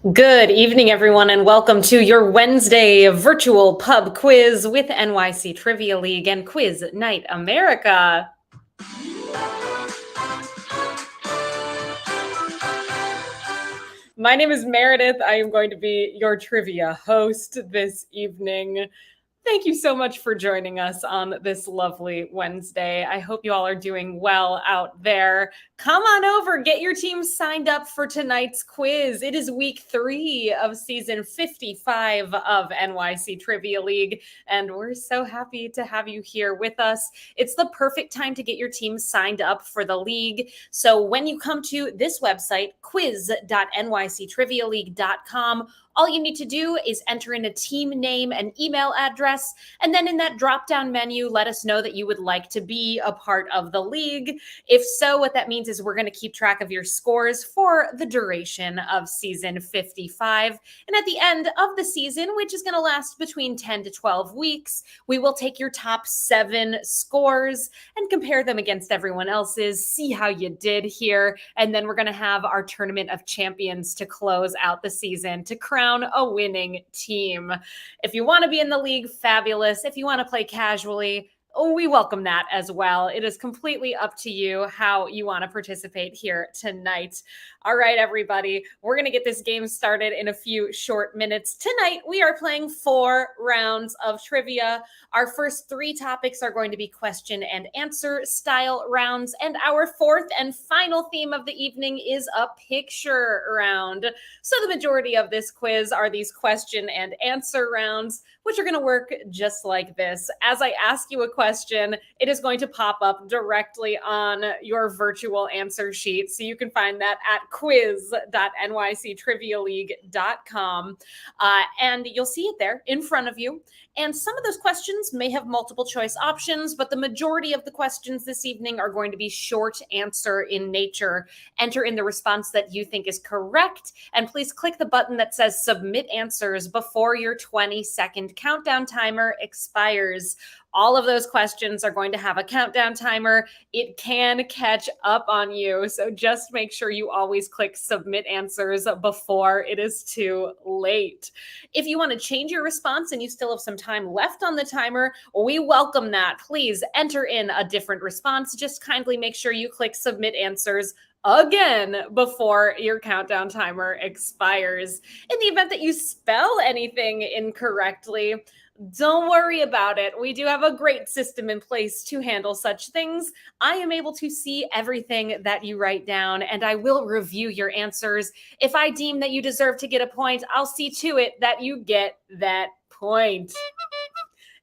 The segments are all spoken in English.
Good evening, everyone, and welcome to your Wednesday virtual pub quiz with NYC Trivia League and Quiz Night America. My name is Meredith. I am going to be your trivia host this evening. Thank you so much for joining us on this lovely Wednesday. I hope you all are doing well out there. Come on over, get your team signed up for tonight's quiz. It is week 3 of season 55 of NYC Trivia League, and we're so happy to have you here with us. It's the perfect time to get your team signed up for the league. So when you come to this website, quiz.nyctrivialeague.com, all you need to do is enter in a team name and email address, and then in that drop-down menu, let us know that you would like to be a part of the league. If so, what that means is we're going to keep track of your scores for the duration of season 55. And at the end of the season, which is going to last between 10 to 12 weeks, we will take your top 7 scores and compare them against everyone else's, see how you did here, and then we're going to have our Tournament of Champions to close out the season to crown a winning team. If you want to be in the league, fabulous. If you want to play casually, we welcome that as well. It is completely up to you how you want to participate here tonight. All right, everybody, we're going to get this game started in a few short minutes. Tonight, we are playing 4 rounds of trivia. Our first 3 topics are going to be question and answer style rounds, and our 4th and final theme of the evening is a picture round. So the majority of this quiz are these question and answer rounds, which are going to work just like this. As I ask you a question, it is going to pop up directly on your virtual answer sheet. So you can find that at quiz.nyctrivialeague.com. And you'll see it there in front of you. And some of those questions may have multiple choice options, but the majority of the questions this evening are going to be short answer in nature. Enter in the response that you think is correct, and please click the button that says submit answers before your 20-second countdown timer expires. All of those questions are going to have a countdown timer. It can catch up on you, so just make sure you always click submit answers before it is too late. If you want to change your response and you still have some time left on the timer, we welcome that. Please enter in a different response. Just kindly make sure you click submit answers again before your countdown timer expires. In the event that you spell anything incorrectly, don't worry about it. We do have a great system in place to handle such things. I am able to see everything that you write down, and I will review your answers. If I deem that you deserve to get a point, I'll see to it that you get that point.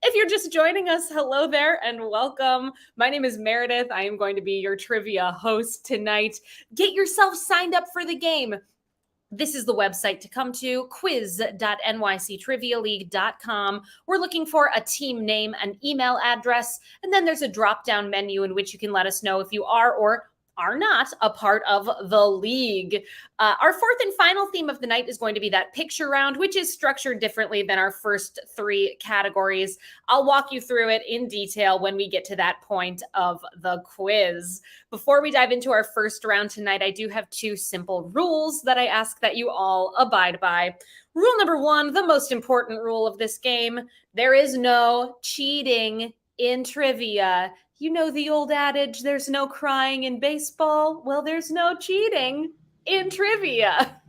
If you're just joining us, hello there and welcome. My name is Meredith. I am going to be your trivia host tonight. Get yourself signed up for the game. This is the website to come to, quiz.nyctrivialeague.com. We're looking for a team name, an email address, and then there's a drop-down menu in which you can let us know if you are or are not a part of the league. Our 4th and final theme of the night is going to be that picture round, which is structured differently than our first 3 categories. I'll walk you through it in detail when we get to that point of the quiz. Before we dive into our first round tonight, I do have 2 simple rules that I ask that you all abide by. Rule number 1, the most important rule of this game: there is no cheating in trivia. You know the old adage, there's no crying in baseball. Well, there's no cheating in trivia.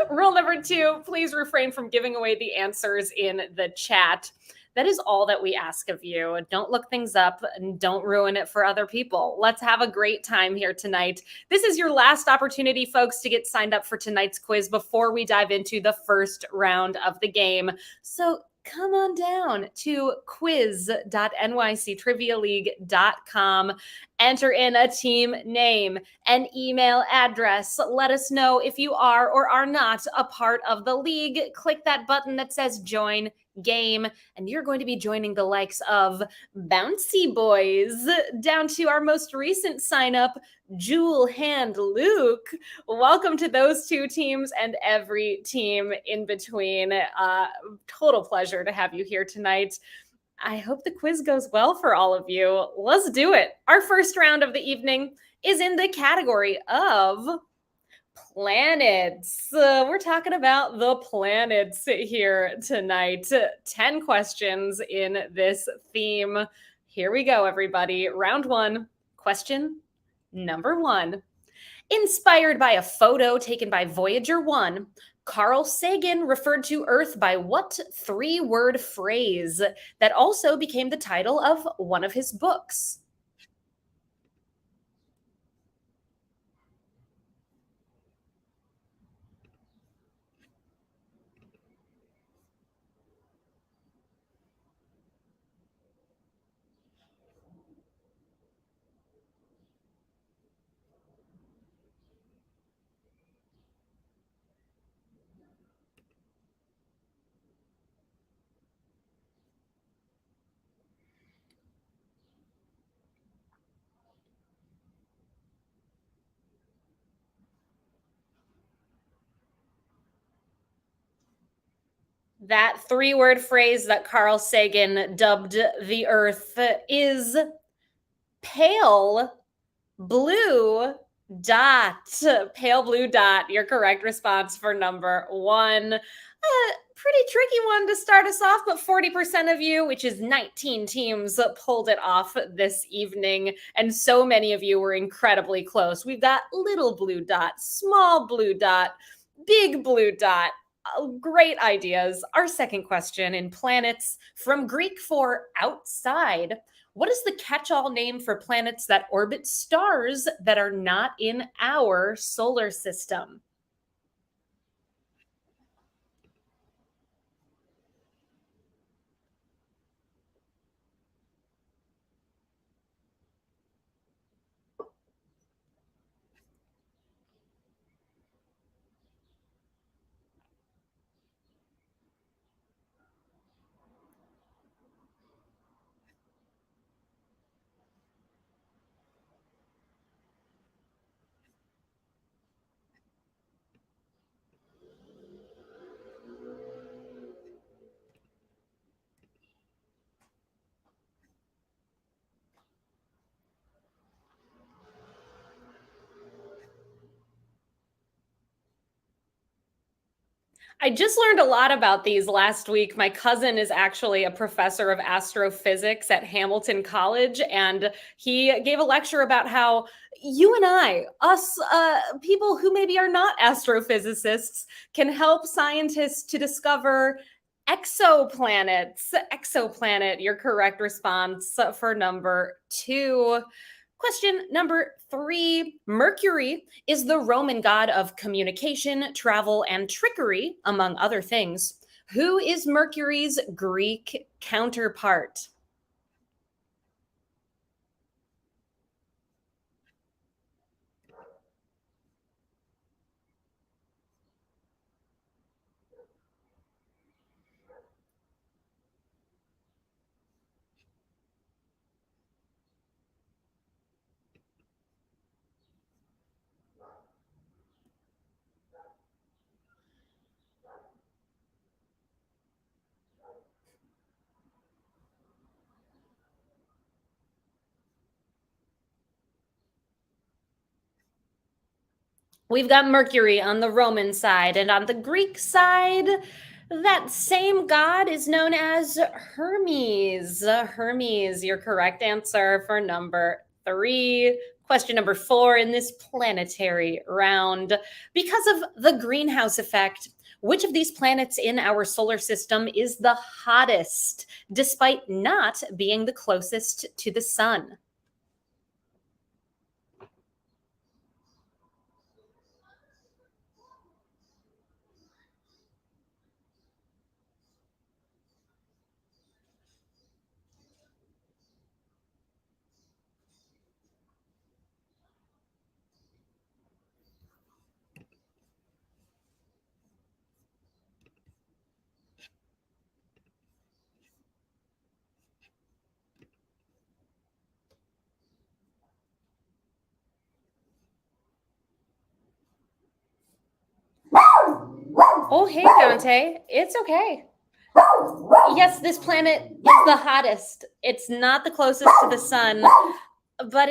Rule number 2, please refrain from giving away the answers in the chat. That is all that we ask of you. Don't look things up and don't ruin it for other people. Let's have a great time here tonight. This is your last opportunity, folks, to get signed up for tonight's quiz before we dive into the first round of the game. So come on down to quiz.nyctrivialeague.com. Enter in a team name, an email address. Let us know if you are or are not a part of the league. Click that button that says join game, and you're going to be joining the likes of Bouncy Boys down to our most recent sign up, Jewel Hand Luke. Welcome to those 2 teams and every team in between. Total pleasure to have you here tonight. I hope the quiz goes well for all of you. Let's do it. Our first round of the evening is in the category of Planets. We're talking about the planets here tonight. 10 questions in this theme. Here we go, everybody. Round one. Question number one. Inspired by a photo taken by Voyager 1, Carl Sagan referred to Earth by what three-word phrase that also became the title of one of his books? That three-word phrase that Carl Sagan dubbed the Earth is pale blue dot. Pale blue dot. Your correct response for number one. Pretty tricky one to start us off, but 40% of you, which is 19 teams, pulled it off this evening. And so many of you were incredibly close. We've got little blue dot, small blue dot, big blue dot. Great ideas. Our second question in planets, from Greek for outside. What is the catch-all name for planets that orbit stars that are not in our solar system? I just learned a lot about these last week. My cousin is actually a professor of astrophysics at Hamilton College, and he gave a lecture about how you and us people who maybe are not astrophysicists, can help scientists to discover exoplanets. Exoplanet, your correct response for number two. Question number three. Mercury is the Roman god of communication, travel, and trickery, among other things. Who is Mercury's Greek counterpart? We've got Mercury on the Roman side, and on the Greek side, that same god is known as Hermes. Hermes, your correct answer for number three. Question number four in this planetary round. Because of the greenhouse effect, which of these planets in our solar system is the hottest, despite not being the closest to the sun? Oh, hey, Dante. It's okay. Yes, this planet is the hottest. It's not the closest to the sun. but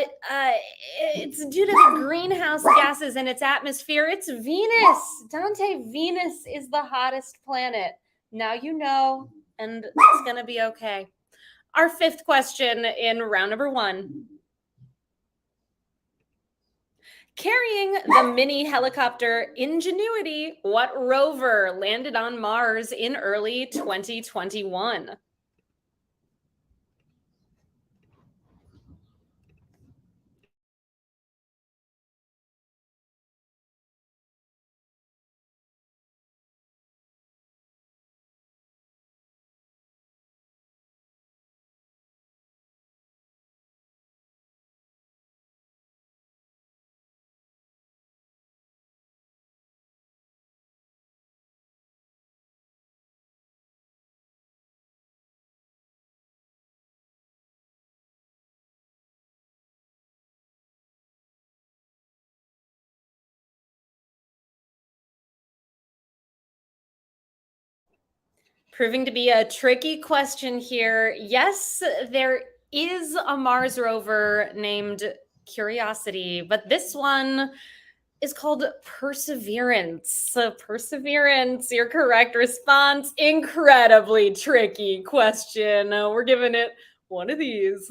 it's due to the greenhouse gases in its atmosphere. It's Venus. Dante, Venus is the hottest planet. Now you know, and it's going to be okay. Our fifth question in round number one. Carrying the mini helicopter Ingenuity, what rover landed on Mars in early 2021? Proving to be a tricky question here. Yes, there is a Mars rover named Curiosity, but this one is called Perseverance. So Perseverance, your correct response. Incredibly tricky question. We're giving it one of these.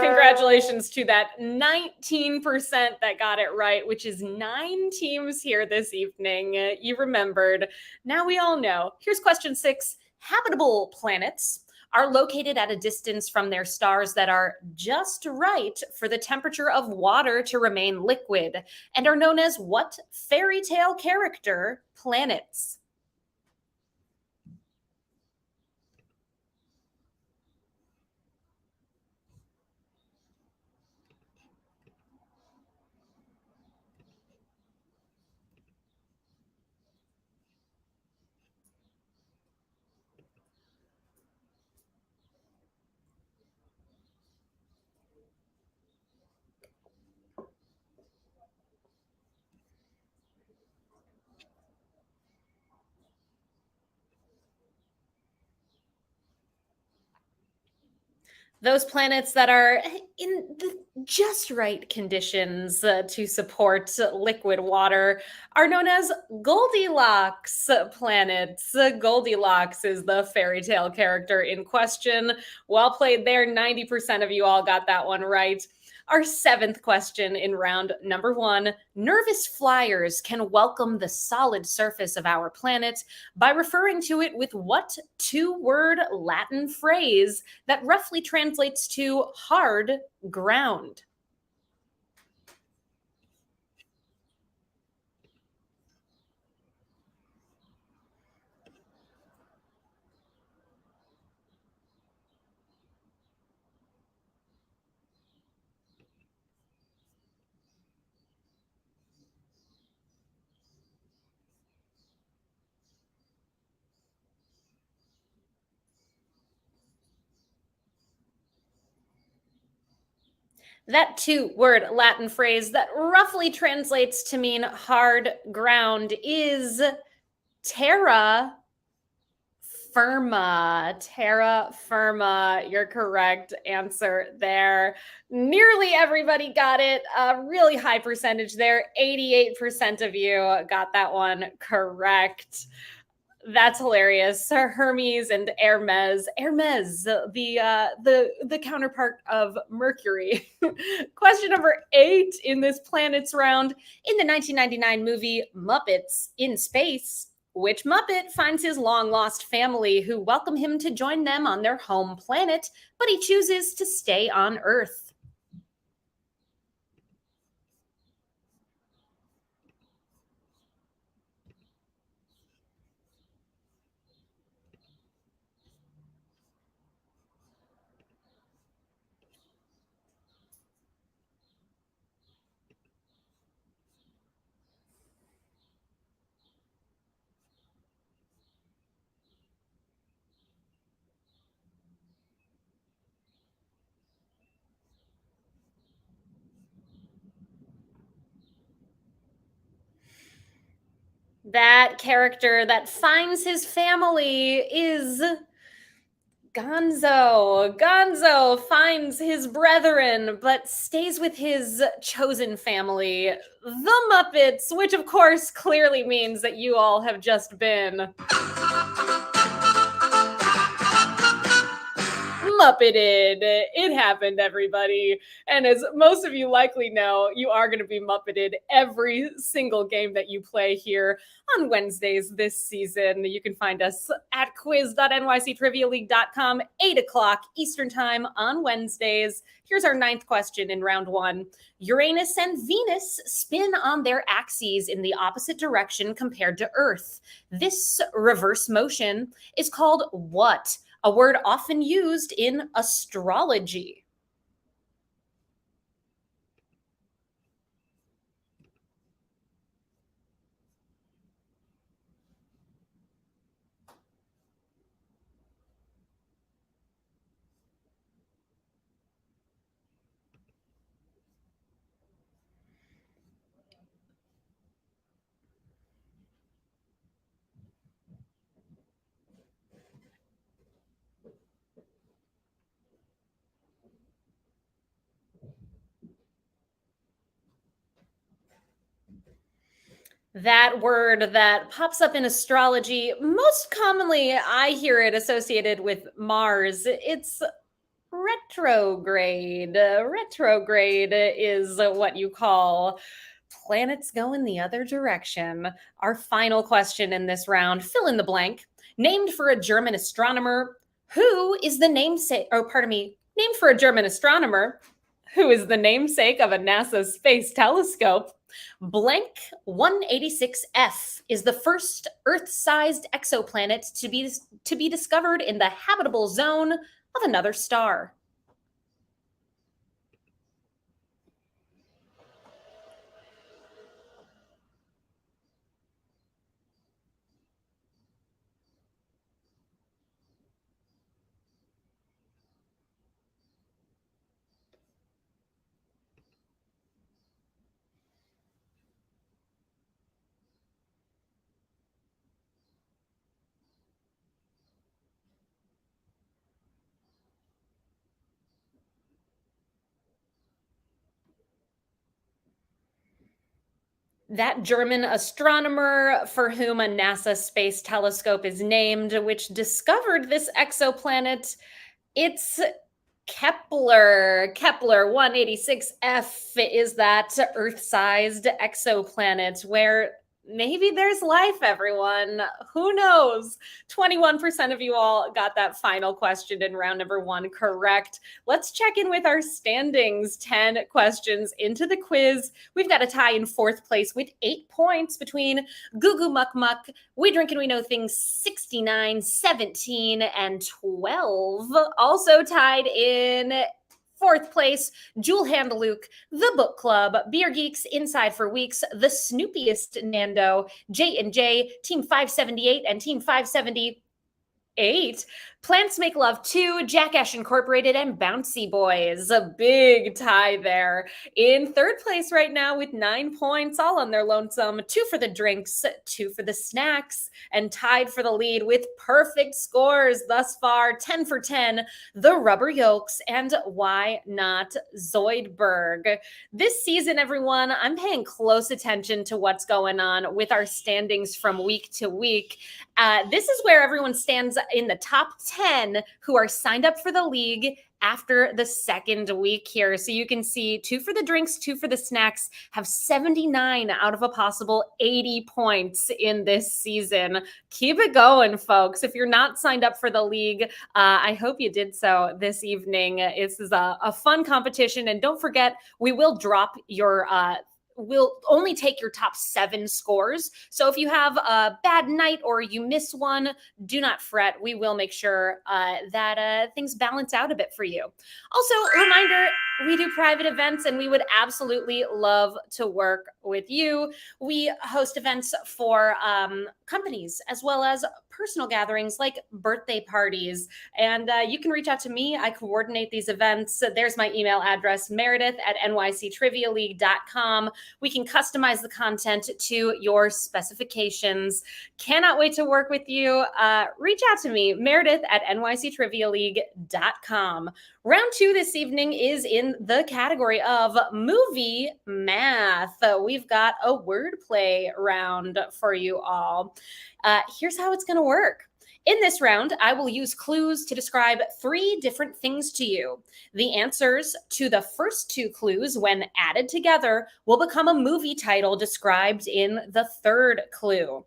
Congratulations to that 19% that got it right, which is 9 teams here this evening. You remembered. Now we all know. Here's question 6. Habitable planets are located at a distance from their stars that are just right for the temperature of water to remain liquid and are known as what fairy tale character planets? Those planets that are in the just right conditions to support liquid water are known as Goldilocks planets. Goldilocks is the fairy tale character in question. Well played there. 90% of you all got that one right. Our seventh question in round number one. Nervous flyers can welcome the solid surface of our planet by referring to it with what two-word Latin phrase that roughly translates to hard ground? That two-word Latin phrase that roughly translates to mean hard ground is terra firma. Terra firma, your correct answer there. Nearly everybody got it. A really high percentage there. 88% of you got that one correct. That's hilarious. Sir Hermes and Hermes. Hermes, the counterpart of Mercury. Question number 8 in this planets round. In the 1999 movie Muppets in Space, which Muppet finds his long lost family who welcome him to join them on their home planet, but he chooses to stay on Earth? That character that finds his family is Gonzo finds his brethren, but stays with his chosen family, the Muppets, which of course clearly means that you all have just been Muppeted. It happened, everybody. And as most of you likely know, you are going to be Muppeted every single game that you play here on Wednesdays this season. You can find us at quiz.nyctrivialeague.com, 8 o'clock Eastern Time on Wednesdays. Here's our 9th question in round 1. Uranus and Venus spin on their axes in the opposite direction compared to Earth. This reverse motion is called what? A word often used in astrology. That word that pops up in astrology, most commonly I hear it associated with Mars. It's retrograde. Retrograde is what you call planets going the other direction. Our final question in this round, fill in the blank. Named for a German astronomer, who is the namesake, named for a German astronomer who is the namesake of a NASA space telescope. Blank 186F is the first Earth-sized exoplanet to be discovered in the habitable zone of another star. That German astronomer for whom a NASA space telescope is named, which discovered this exoplanet, it's Kepler. Kepler 186F is that Earth-sized exoplanet where maybe there's life, everyone. Who knows? 21% of you all got that final question in round number 1 correct. Let's check in with our standings. 10 questions into the quiz. We've got a tie in 4th place with 8 points between Goo Goo Muck Muck, We Drink and We Know Things 69, 17, and 12. Also tied in 4th place, Jewel Handeluke, The Book Club, Beer Geeks, Inside for Weeks, The Snoopiest Nando, J&J, Team 578, and Team 578. Plants Make Love 2, Jackass Incorporated, and Bouncy Boys. A big tie there. In 3rd place right now with 9 points, all on their lonesome. 2 for the drinks, 2 for the snacks, and tied for the lead with perfect scores thus far. 10 for 10, the Rubber Yolks, and why not Zoidberg. This season, everyone, I'm paying close attention to what's going on with our standings from week to week. This is where everyone stands in the top 10 who are signed up for the league after the 2nd week here. So you can see 2 for the drinks, 2 for the snacks have 79 out of a possible 80 points in this season. Keep it going, folks. If you're not signed up for the league, I hope you did so this evening. This is a fun competition. And don't forget, we will drop your we'll only take your top 7 scores. So if you have a bad night or you miss one, do not fret. We will make sure that things balance out a bit for you. Also, a reminder, We do private events and we would absolutely love to work with you. We host events for companies as well as personal gatherings like birthday parties. And you can reach out to me. I coordinate these events. There's my email address, meredith at nyctrivialeague.com. We can customize the content to your specifications. Cannot wait to work with you. Reach out to me, meredith at nyctrivialeague.com. Round two this evening is in the category of movie math. We've got a wordplay round for you all. Here's how it's going to work. In this round, I will use clues to describe three different things to you. The answers to the first two clues, when added together, will become a movie title described in the third clue.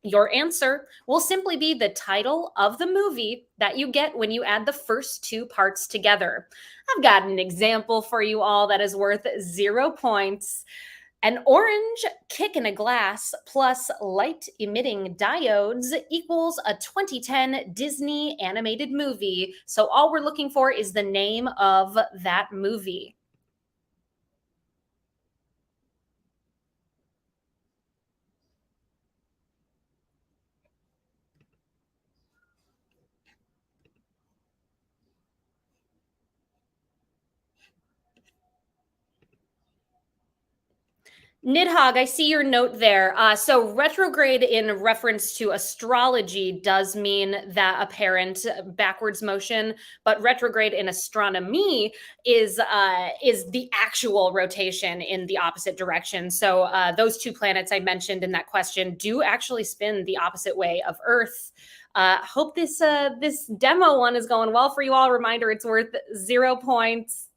Your answer will simply be the title of the movie that you get when you add the first two parts together. I've got an example for you all that is worth 0 points. An orange kick in a glass plus light emitting diodes equals a 2010 Disney animated movie. So all we're looking for is the name of that movie. Nidhogg, I see your note there. So retrograde in reference to astrology does mean that apparent backwards motion, but retrograde in astronomy is the actual rotation in the opposite direction. So those two planets I mentioned in that question do actually spin the opposite way of Earth. Hope this demo one is going well for you all. Reminder, it's worth 0 points.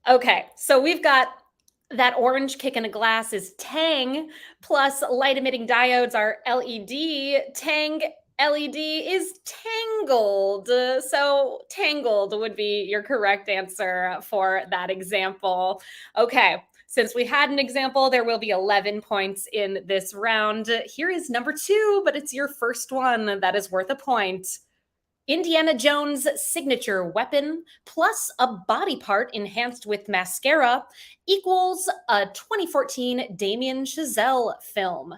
Okay, so we've got that orange kick in a glass is Tang, plus light emitting diodes are LED. Tang LED is Tangled. So Tangled would be your correct answer for that example. Okay, since we had an example, there will be 11 points in this round. Here is number two, but it's your first one that is worth a point. Indiana Jones' signature weapon plus a body part enhanced with mascara equals a 2014 Damien Chazelle film.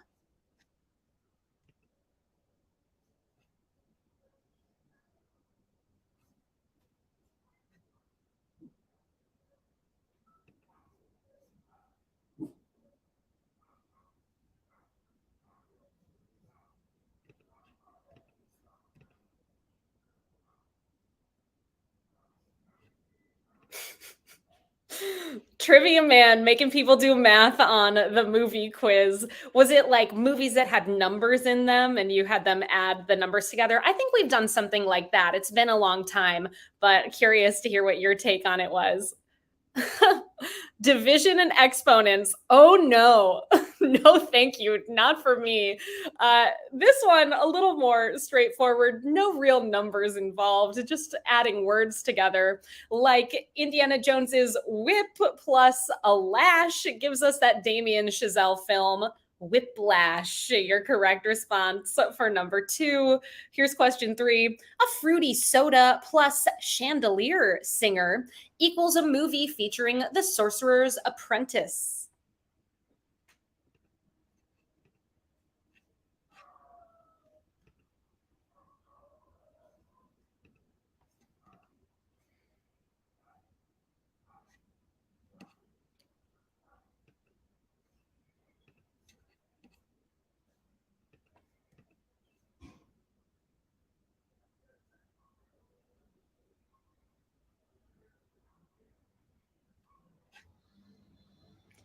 Trivia Man making people do math on the movie quiz. Was it like movies that had numbers in them and you had them add the numbers together? I think we've done something like that. It's been a long time, but curious to hear what your take on it was. Division and exponents. Oh no. No, thank you. Not for me. This one, a little more straightforward. No real numbers involved, just adding words together. Like Indiana Jones's whip plus a lash gives us that Damien Chazelle film. Whiplash, your correct response for number two. Here's question three. A fruity soda plus chandelier singer equals a movie featuring the Sorcerer's Apprentice.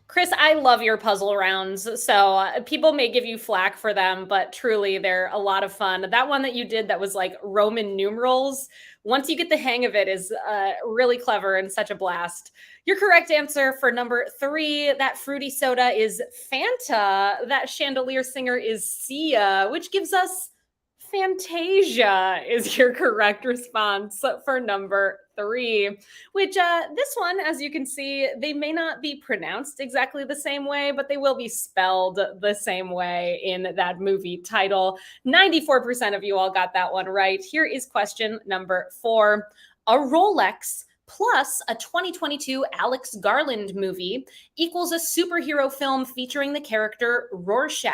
Chris, I love your puzzle rounds. So people may give you flack for them, but truly they're a lot of fun. That one that you did that was like Roman numerals, once you get the hang of it, is really clever and such a blast. Your correct answer for number three, that fruity soda, is Fanta. That chandelier singer is Sia, which gives us Fantasia is your correct response for number 3, which this one, as you can see, they may not be pronounced exactly the same way, but they will be spelled the same way in that movie title. 94% of you all got that one right. Here is question number 4. A Rolex plus a 2022 Alex Garland movie equals a superhero film featuring the character Rorschach.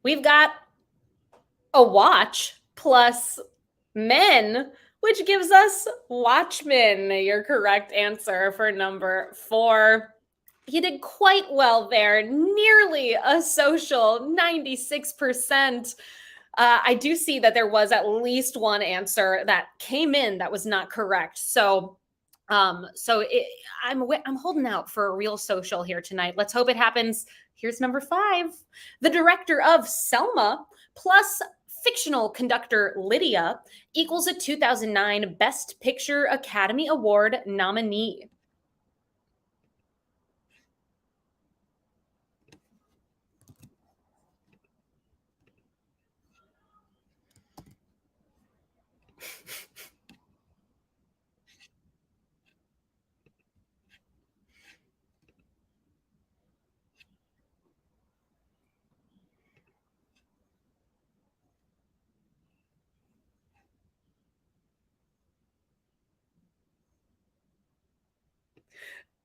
We've got a watch plus men, which gives us Watchmen. Your correct answer for number 4. You did quite well there. Nearly a social 96%. I do see that there was at least one answer that came in that was not correct. I'm holding out for a real social here tonight. Let's hope it happens. Here's number 5. The director of Selma plus fictional conductor Lydia equals a 2009 Best Picture Academy Award nominee.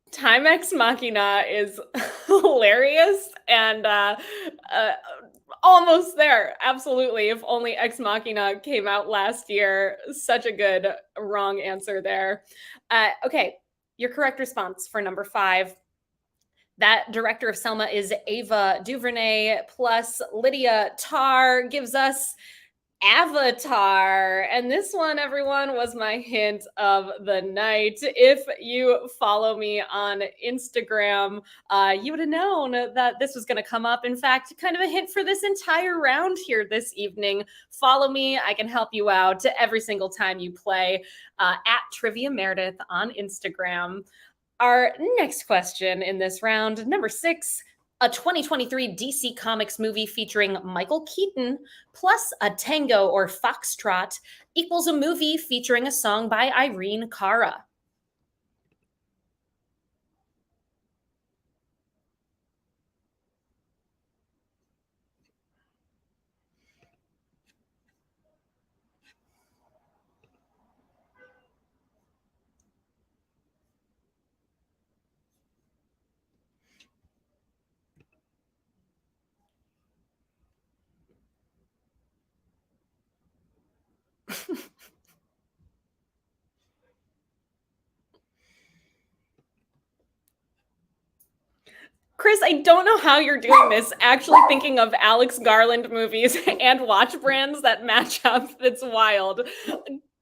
Time Ex Machina is hilarious and almost there. Absolutely. If only Ex Machina came out last year. Such a good wrong answer there. Okay, your correct response for number 5. That director of Selma is Ava DuVernay plus Lydia Tarr gives us Avatar. And this one, everyone, was my hint of the night. If you follow me on Instagram, you would have known that this was going to come up. In fact, kind of a hint for this entire round here this evening. Follow me. I can help you out every single time you play at Trivia Meredith on Instagram. Our next question in this round, number 6. A 2023 DC Comics movie featuring Michael Keaton plus a tango or foxtrot equals a movie featuring a song by Irene Cara. Chris, I don't know how you're doing this, actually thinking of Alex Garland movies and watch brands that match up. That's wild.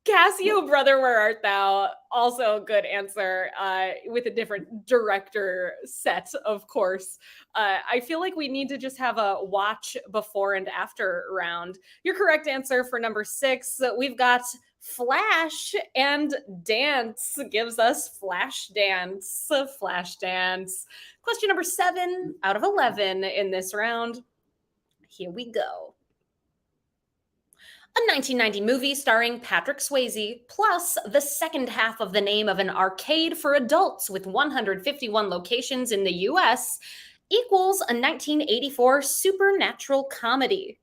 Casio, Brother, Where Art Thou? Also a good answer with a different director set, of course. I feel like we need to just have a watch before and after round. Your correct answer for number 6, we've got Flash and Dance gives us Flash Dance. Flash Dance. Question number 7 out of 11 in this round. Here we go. A 1990 movie starring Patrick Swayze, plus the second half of the name of an arcade for adults with 151 locations in the US, equals a 1984 supernatural comedy.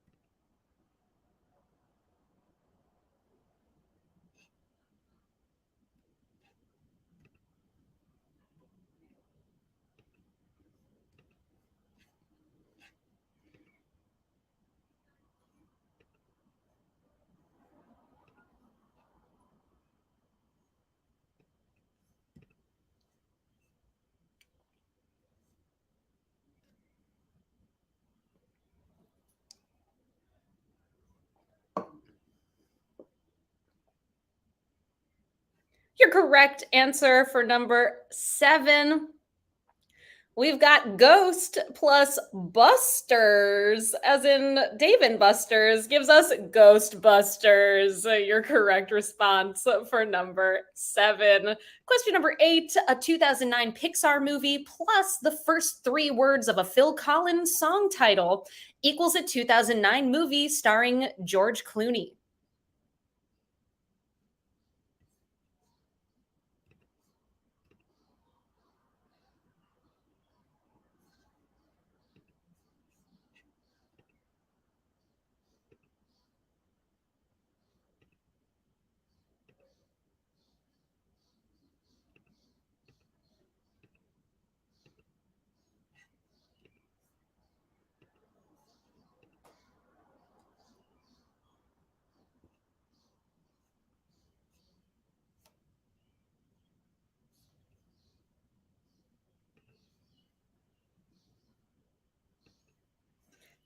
Your correct answer for number 7, we've got Ghost plus Busters, as in Dave and Buster's, gives us Ghostbusters. Your correct response for number 7. Question number 8, a 2009 Pixar movie plus the first 3 words of a Phil Collins song title equals a 2009 movie starring George Clooney.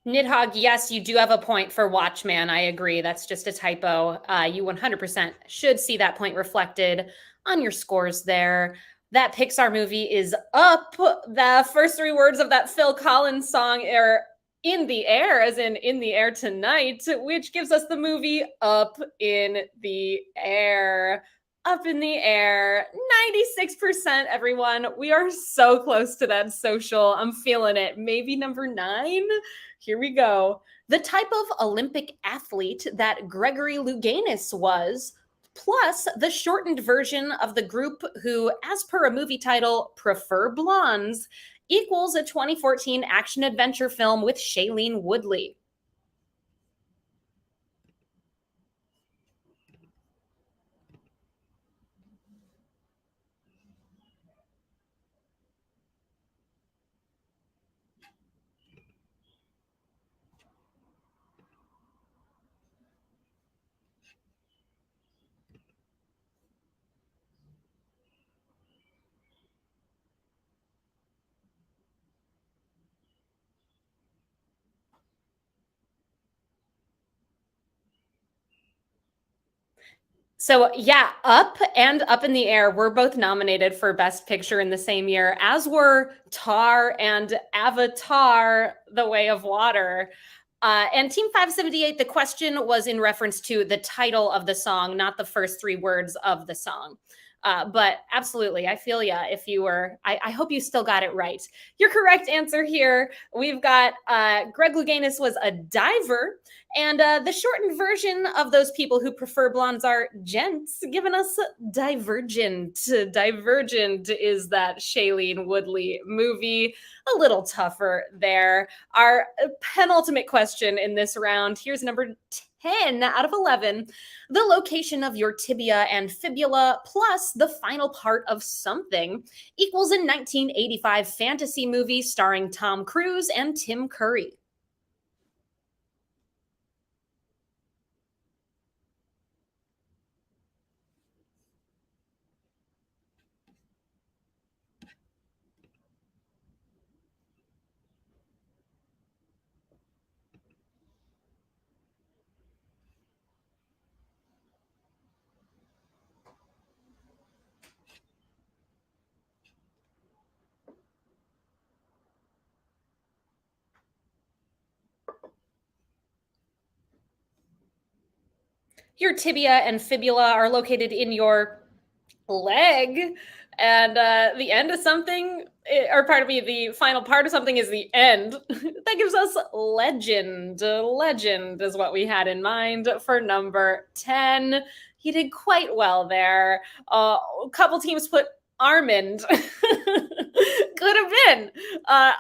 Nidhogg, yes, you do have a point for Watchman. I agree. That's just a typo. You 100% should see that point reflected on your scores there. That Pixar movie is up. The first 3 words of that Phil Collins song are in the air, as in the air tonight, which gives us the movie Up in the Air. Up in the air. 96%, everyone. We are so close to that social. I'm feeling it. Maybe number 9. Here we go. The type of Olympic athlete that Gregory Louganis was, plus the shortened version of the group who, as per a movie title, prefer blondes, equals a 2014 action adventure film with Shailene Woodley. So, yeah, Up and Up in the Air were both nominated for Best Picture in the same year, as were Tar and Avatar: The Way of Water. And Team 578, the question was in reference to the title of the song, not the first 3 words of the song. But absolutely, I feel ya. If you were, I hope you still got it right. Your correct answer here, we've got Greg Louganis was a diver, and the shortened version of those people who prefer blondes are gents, giving us Divergent. Divergent is that Shailene Woodley movie. A little tougher there. Our penultimate question in this round, here's number 10 out of 11. The location of your tibia and fibula plus the final part of something equals a 1985 fantasy movie starring Tom Cruise and Tim Curry. Your tibia and fibula are located in your leg, and the end of something, or pardon me, the final part of something is the end. That gives us legend. Legend is what we had in mind for number 10. You did quite well there. A couple teams put almond. Could have been.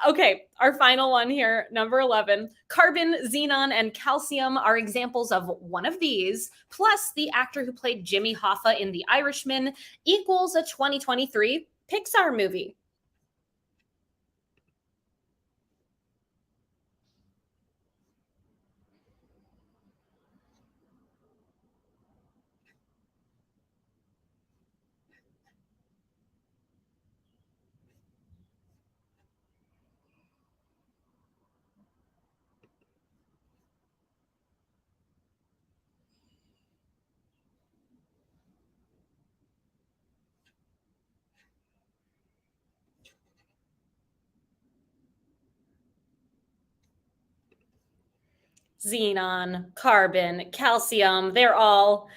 Okay, our final one here, number 11. Carbon, xenon, and calcium are examples of one of these, plus the actor who played Jimmy Hoffa in The Irishman equals a 2023 Pixar movie. xenon, carbon, calcium. They're all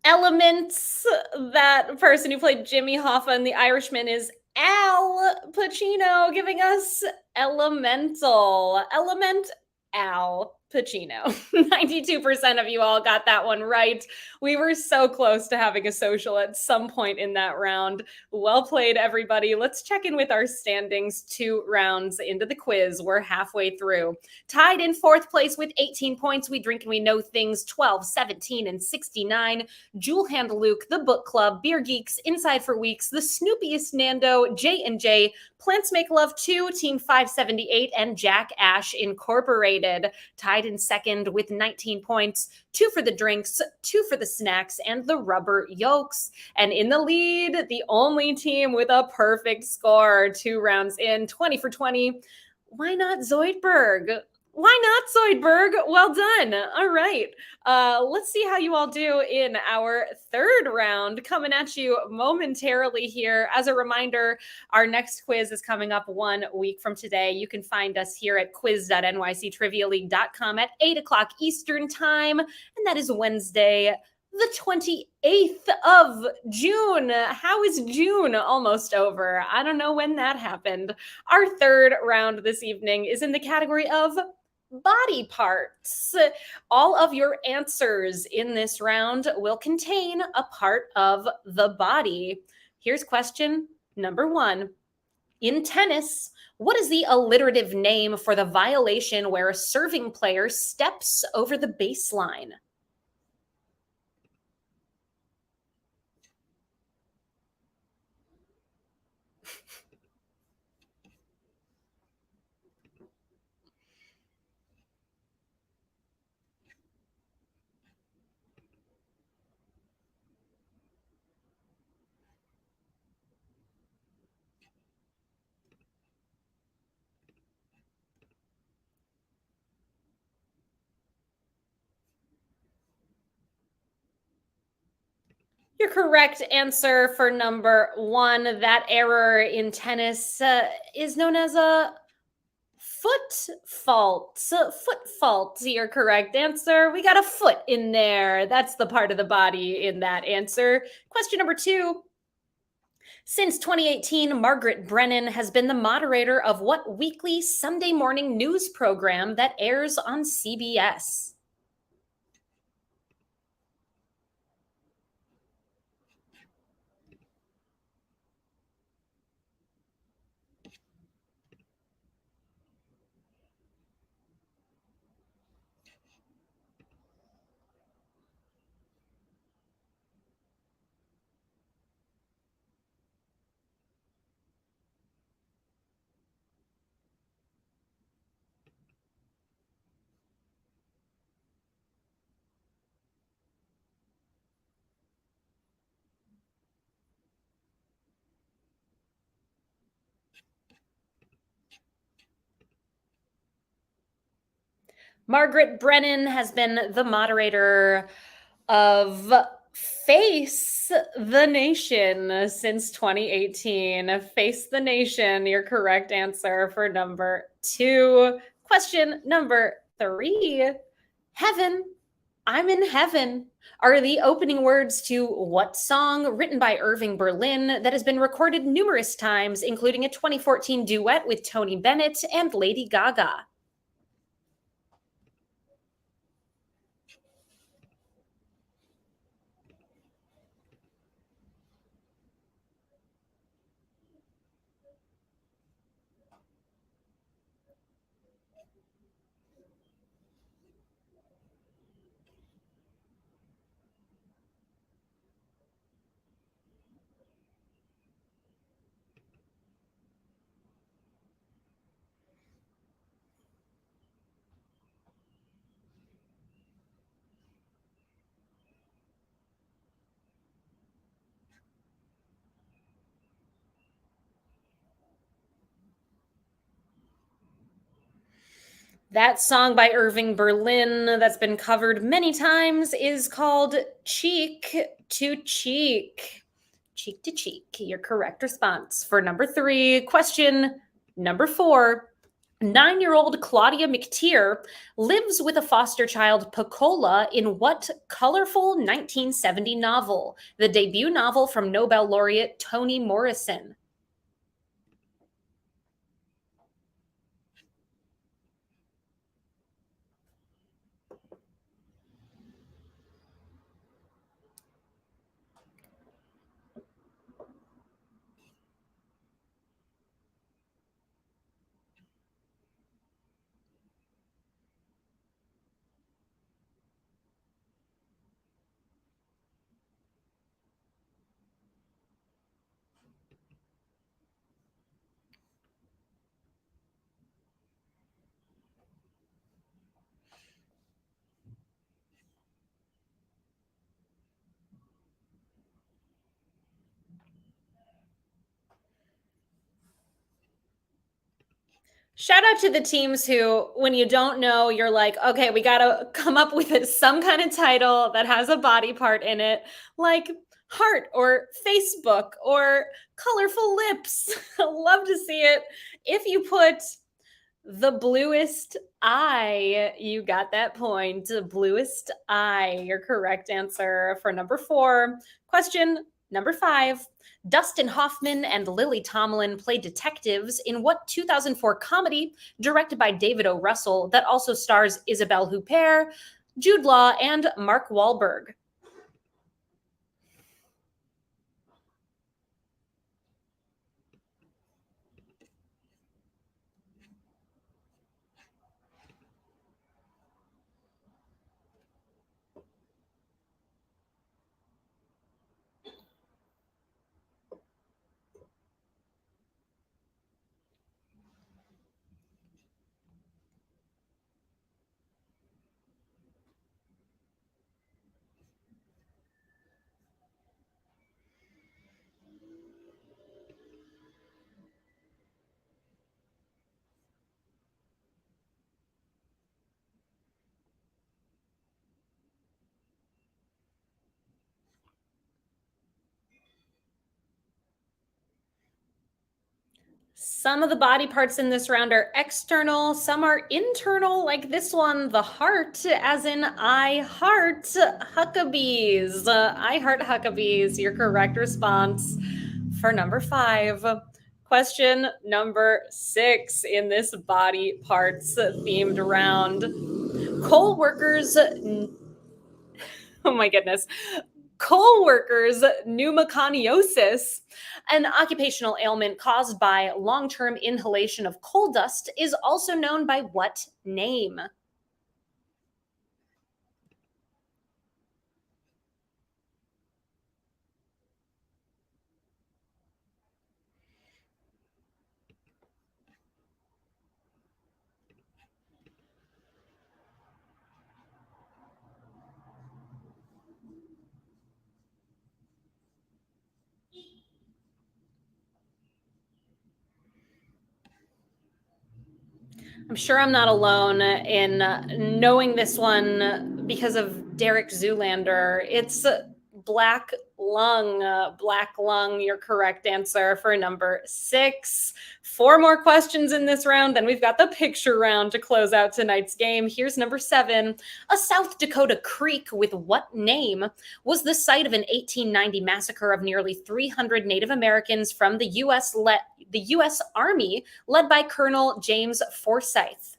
elements. That person who played Jimmy Hoffa in The Irishman is Al Pacino, giving us elemental. Element Al Pacino. 92% of you all got that one right. We were so close to having a social at some point in that round. Well played, everybody. Let's check in with our standings 2 rounds into the quiz. We're halfway through. Tied in 4th place with 18 points, We Drink and We Know Things 12, 17, and 69. Jewel Hand Luke, The Book Club, Beer Geeks, Inside for Weeks, The Snoopiest Nando, J&J, Plants Make Love 2, Team 578, and Jack Ash Incorporated. Tied in 2nd with 19 points, 2 for the drinks, 2 for the snacks, and the rubber yolks. And in the lead, the only team with a perfect score 2 rounds in, 20 for 20. Why not Zoidberg? Why not, Zoidberg? Well done. All right. Let's see how you all do in our 3rd round, coming at you momentarily here. As a reminder, our next quiz is coming up 1 week from today. You can find us here at quiz.nyctrivialeague.com at 8 o'clock Eastern time, and that is Wednesday, the 28th of June. How is June almost over? I don't know when that happened. Our 3rd round this evening is in the category of body parts. All of your answers in this round will contain a part of the body. Here's question number 1. In tennis, what is the alliterative name for the violation where a serving player steps over the baseline? Your correct answer for number 1, that error in tennis is known as a foot fault. Foot fault, your correct answer. We got a foot in there. That's the part of the body in that answer. Question number 2. Since 2018, Margaret Brennan has been the moderator of what weekly Sunday morning news program that airs on CBS? Margaret Brennan has been the moderator of Face the Nation since 2018. Face the Nation, your correct answer for number 2. Question number 3. Heaven, I'm in heaven are the opening words to what song written by Irving Berlin that has been recorded numerous times, including a 2014 duet with Tony Bennett and Lady Gaga? That song by Irving Berlin that's been covered many times is called Cheek to Cheek. Cheek to Cheek, your correct response for number 3. Question number 4. 9-year-old Claudia McTeer lives with a foster child, Pecola, in what colorful 1970 novel? The debut novel from Nobel laureate Toni Morrison. Shout out to the teams who, when you don't know, you're like, okay, we got to come up with some kind of title that has a body part in it, like heart or Facebook or colorful lips. Love to see it. If you put the bluest eye, you got that point. Bluest eye, your correct answer for number 4. Question number 5. Dustin Hoffman and Lily Tomlin play detectives in what 2004 comedy directed by David O. Russell that also stars Isabelle Huppert, Jude Law, and Mark Wahlberg? Some of the body parts in this round are external, some are internal, like this one, the heart, as in I heart Huckabees. I heart Huckabees, your correct response for number 5. Question number 6 in this body parts themed round. Coal workers, oh my goodness, coal workers' pneumoconiosis, an occupational ailment caused by long-term inhalation of coal dust, is also known by what name? I'm sure I'm not alone in knowing this one because of Derek Zoolander. It's black lung. Black lung, your correct answer for number 6. 4 more questions in this round, then we've got the picture round to close out tonight's game. Here's number 7. A South Dakota creek with what name was the site of an 1890 massacre of nearly 300 Native Americans from the U.S. Army led by Colonel James Forsyth?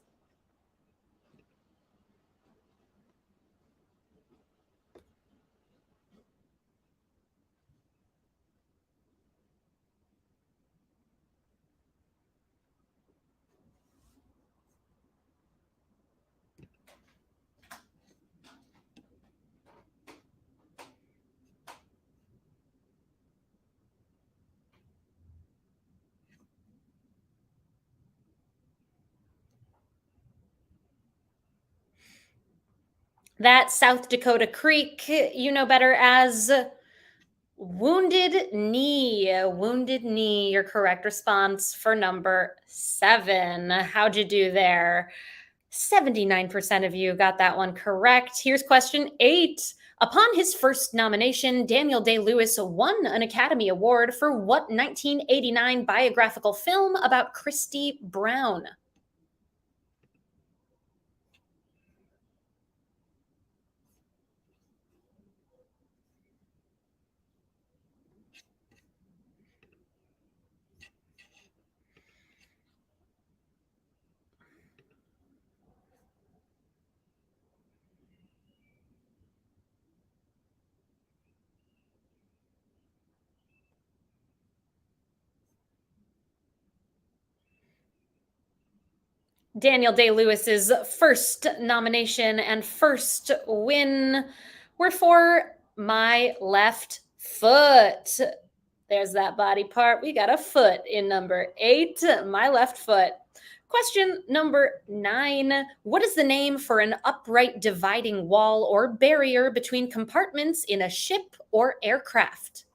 That South Dakota creek, you know better as Wounded Knee. Wounded Knee, your correct response for number 7. How'd you do there? 79% of you got that one correct. Here's question 8. Upon his first nomination, Daniel Day-Lewis won an Academy Award for what 1989 biographical film about Christy Brown? Daniel Day-Lewis's first nomination and first win were for My Left Foot. There's that body part. We got a foot in number 8, My Left Foot. Question number 9. What is the name for an upright dividing wall or barrier between compartments in a ship or aircraft?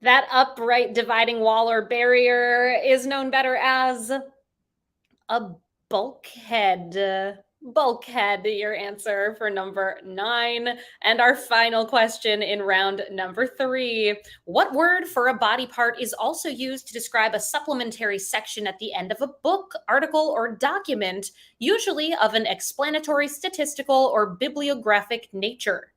That upright dividing wall or barrier is known better as a bulkhead. Bulkhead, your answer for number 9. And our final question in round number 3. What word for a body part is also used to describe a supplementary section at the end of a book, article, or document, usually of an explanatory, statistical, or bibliographic nature?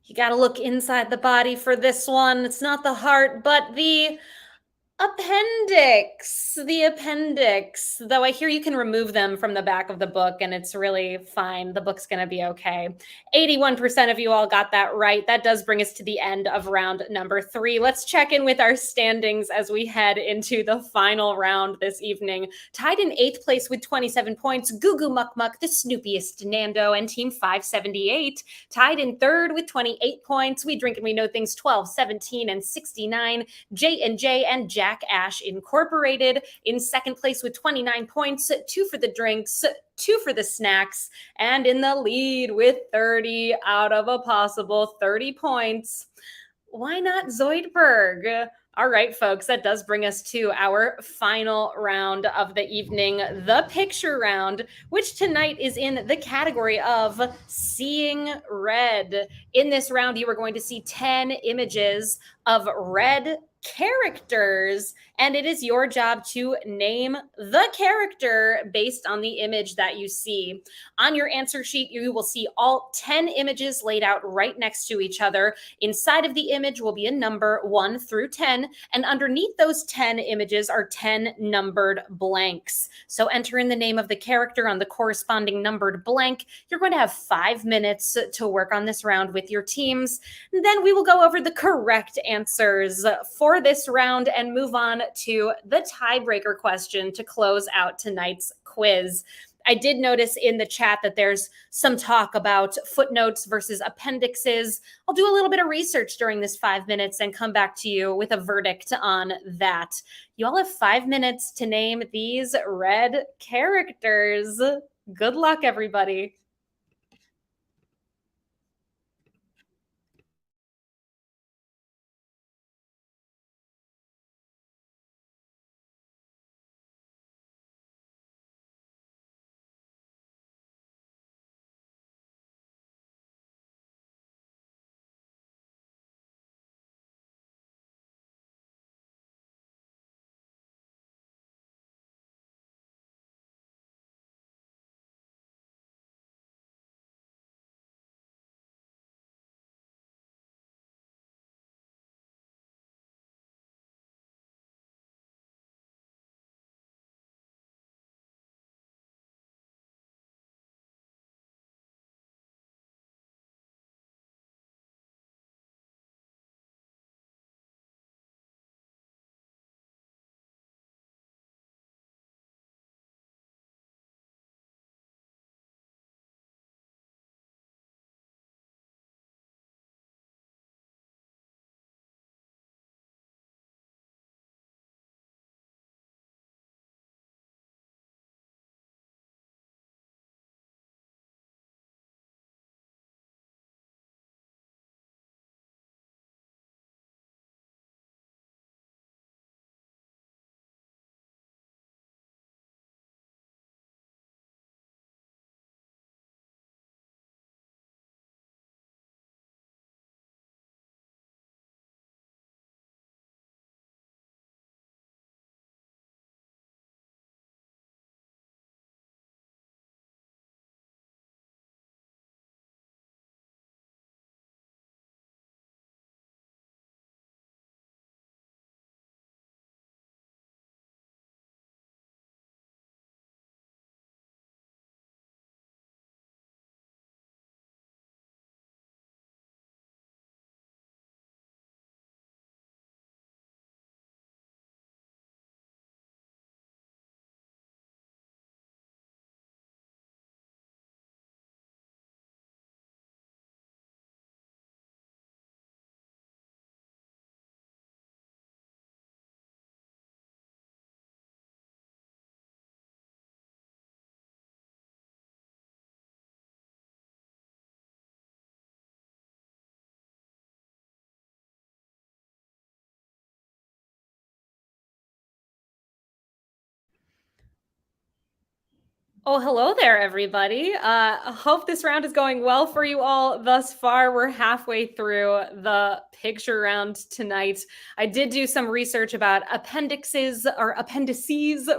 You got to look inside the body for this one. It's not the heart, but the appendix. The appendix. Though I hear you can remove them from the back of the book and it's really fine. The book's going to be okay. 81% of you all got that right. That does bring us to the end of round number 3. Let's check in with our standings as we head into the final round this evening. Tied in 8th place with 27 points, Goo Goo Muck Muck, the snoopiest Nando, and Team 578. Tied in 3rd with 28 points, We Drink and We Know Things 12, 17, and 69. J&J and Jack Ash Incorporated in 2nd place with 29 points, 2 for the drinks, 2 for the snacks, and in the lead with 30 out of a possible 30 points. Why not Zoidberg? All right, folks, that does bring us to our final round of the evening, the picture round, which tonight is in the category of Seeing Red. In this round, you are going to see 10 images of red characters, and it is your job to name the character based on the image that you see. On your answer sheet, you will see all 10 images laid out right next to each other. Inside of the image will be a number 1 through 10, and underneath those 10 images are 10 numbered blanks. So enter in the name of the character on the corresponding numbered blank. You're going to have 5 minutes to work on this round with your teams. And then we will go over the correct answers for this round and move on to the tiebreaker question to close out tonight's quiz. I did notice in the chat that there's some talk about footnotes versus appendixes. I'll do a little bit of research during this 5 minutes and come back to you with a verdict on that. You all have 5 minutes to name these red characters. Good luck, everybody. Oh, hello there, everybody. I hope this round is going well for you all thus far. We're halfway through the picture round tonight. I did do some research about appendices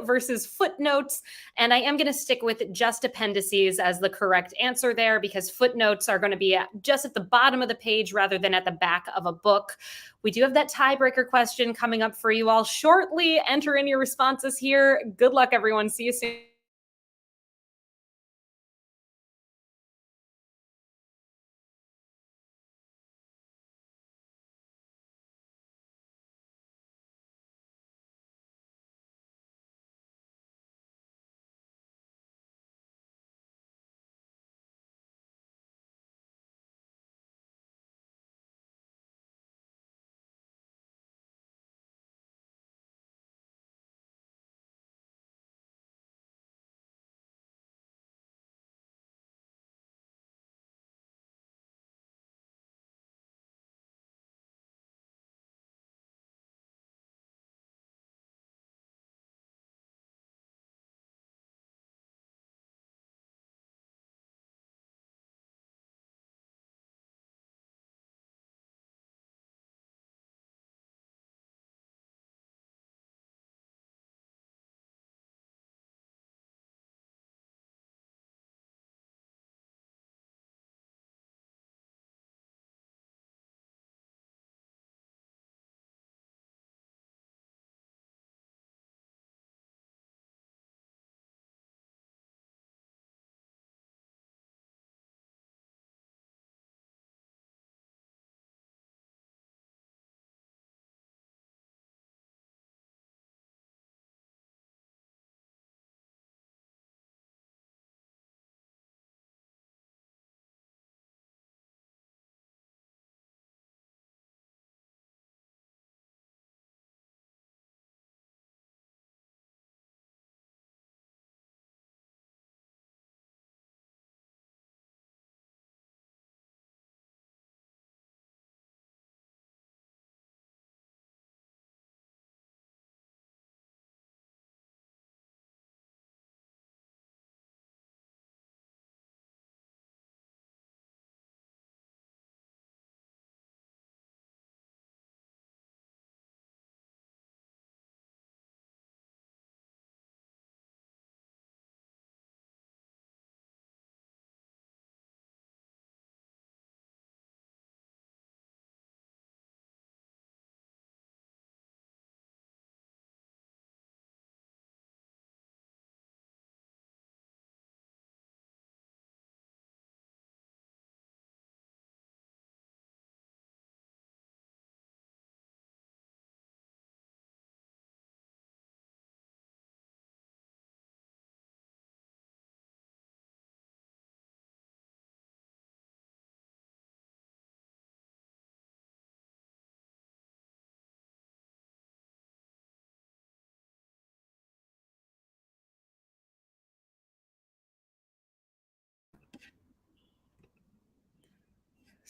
versus footnotes, and I am going to stick with just appendices as the correct answer there because footnotes are going to be just at the bottom of the page rather than at the back of a book. We do have that tiebreaker question coming up for you all shortly. Enter in your responses here. Good luck, everyone. See you soon.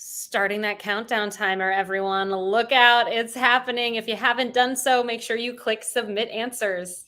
Starting that countdown timer, everyone. Look out, it's happening. If you haven't done so, make sure you click submit answers.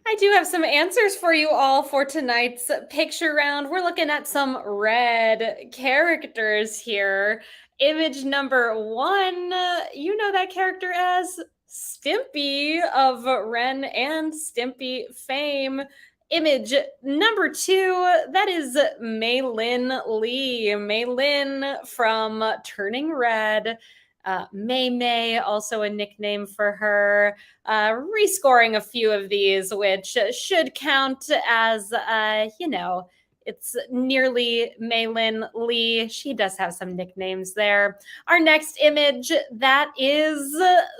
I do have some answers for you all for tonight's picture round. We're looking at some red characters here. Image number one, you know that character as Stimpy of Ren and Stimpy fame. Image number two, that is Mei Lin Lee. Mei Lin from Turning Red. Mei Mei, also a nickname for her. Rescoring a few of these, which should count as, It's nearly Maylin Lee. She does have some nicknames there. Our next image, that is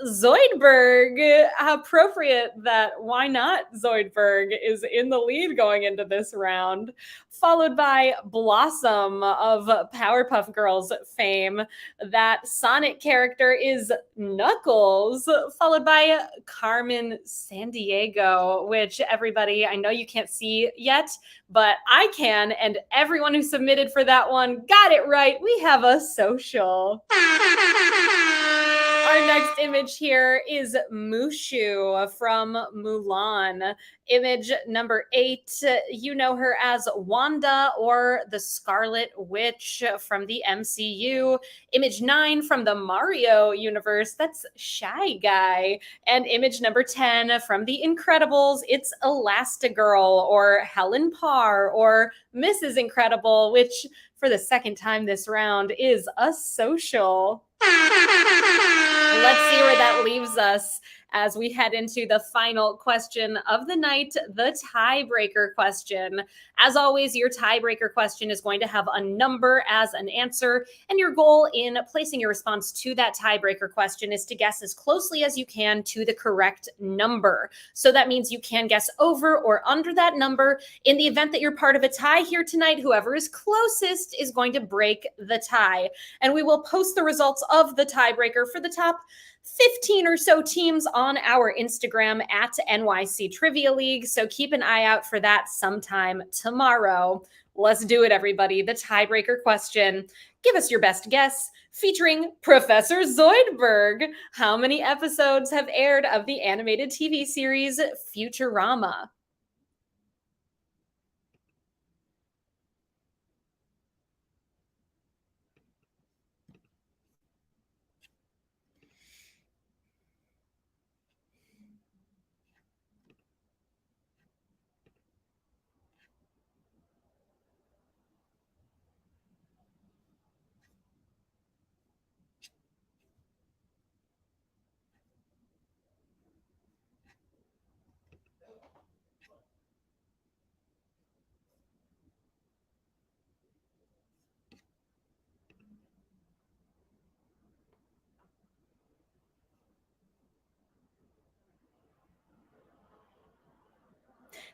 Zoidberg. How appropriate that Why Not Zoidberg is in the lead going into this round. Followed by Blossom of Powerpuff Girls fame. That Sonic character is Knuckles, followed by Carmen Sandiego, which everybody, I know you can't see yet, but I can, and everyone who submitted for that one got it right. We have a social. Our next image here is Mushu from Mulan. Image number 8, you know her as Wanda or the Scarlet Witch from the MCU. Image 9 from the Mario universe, that's Shy Guy. And image number 10 from the Incredibles, it's Elastigirl or Helen Parr or Mrs. Incredible, which for the second time this round is a social. Let's see where that leaves us as we head into the final question of the night, the tiebreaker question. As always, your tiebreaker question is going to have a number as an answer, and your goal in placing your response to that tiebreaker question is to guess as closely as you can to the correct number. So that means you can guess over or under that number. In the event that you're part of a tie here tonight, whoever is closest is going to break the tie. And we will post the results of the tiebreaker for the top 15 or so teams on our Instagram at NYC Trivia League. So keep an eye out for that sometime tomorrow. Let's do it, everybody. The tiebreaker question. Give us your best guess, featuring Professor Zoidberg. How many episodes have aired of the animated TV series Futurama?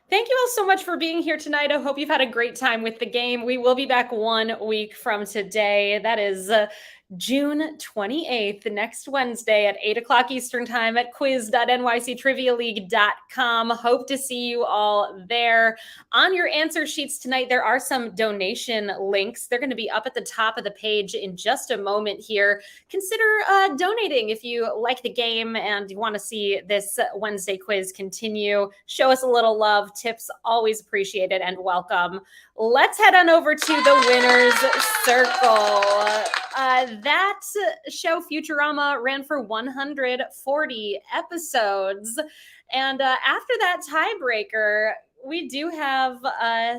Thank you all so much for being here tonight. I hope you've had a great time with the game. We will be back 1 week from today. That is June 28th, next Wednesday at 8 o'clock Eastern Time at quiz.nyctrivialeague.com. Hope to see you all there. On your answer sheets tonight, there are some donation links. They're going to be up at the top of the page in just a moment here. Consider donating if you like the game and you want to see this Wednesday quiz continue. Show us a little love. Tips always appreciated and welcome. Let's head on over to the winner's circle. That show, Futurama, ran for 140 episodes. And after that tiebreaker, we do have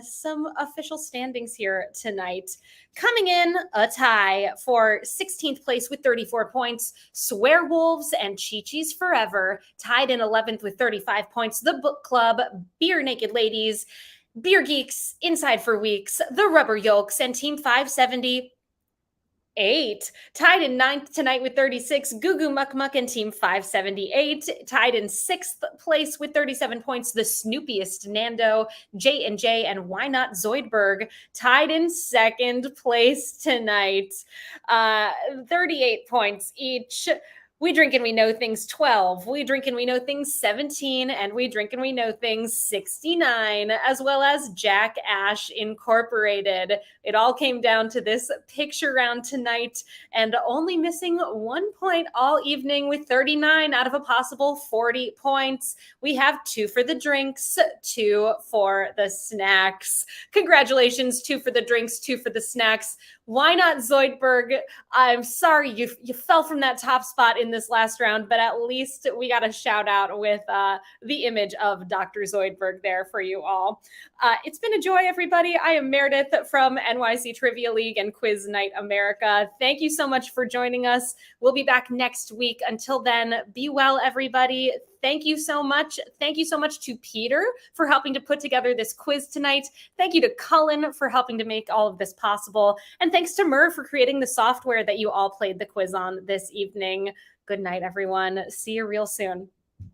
some official standings here tonight. Coming in a tie for 16th place with 34 points, Swearwolves and Chi-Chi's Forever. Tied in 11th with 35 points, The Book Club, Beer Naked Ladies, Beer Geeks, Inside for Weeks, The Rubber Yolks, and Team 578. Tied in 9th tonight with 36, Goo Goo Muck Muck and Team 578. Tied in 6th place with 37 points, the snoopiest Nando, J&J, and Why Not Zoidberg. Tied in 2nd place tonight, 38 points each. We Drink and We Know Things 12, We Drink and We Know Things 17, and We Drink and We Know Things 69, as well as Jack Ash Incorporated. It all came down to this picture round tonight, and only missing 1 point all evening with 39 out of a possible 40 points. We have 2 for the drinks, 2 for the snacks. Congratulations, 2 for the drinks, 2 for the snacks. Why Not Zoidberg? I'm sorry you fell from that top spot in this last round, but at least we got a shout out with the image of Dr. Zoidberg there for you all. It's been a joy, everybody. I am Meredith from NYC Trivia League and Quiz Night America. Thank you so much for joining us. We'll be back next week. Until then, be well, everybody. Thank you so much. Thank you so much to Peter for helping to put together this quiz tonight. Thank you to Cullen for helping to make all of this possible. And thanks to Mur for creating the software that you all played the quiz on this evening. Good night, everyone. See you real soon.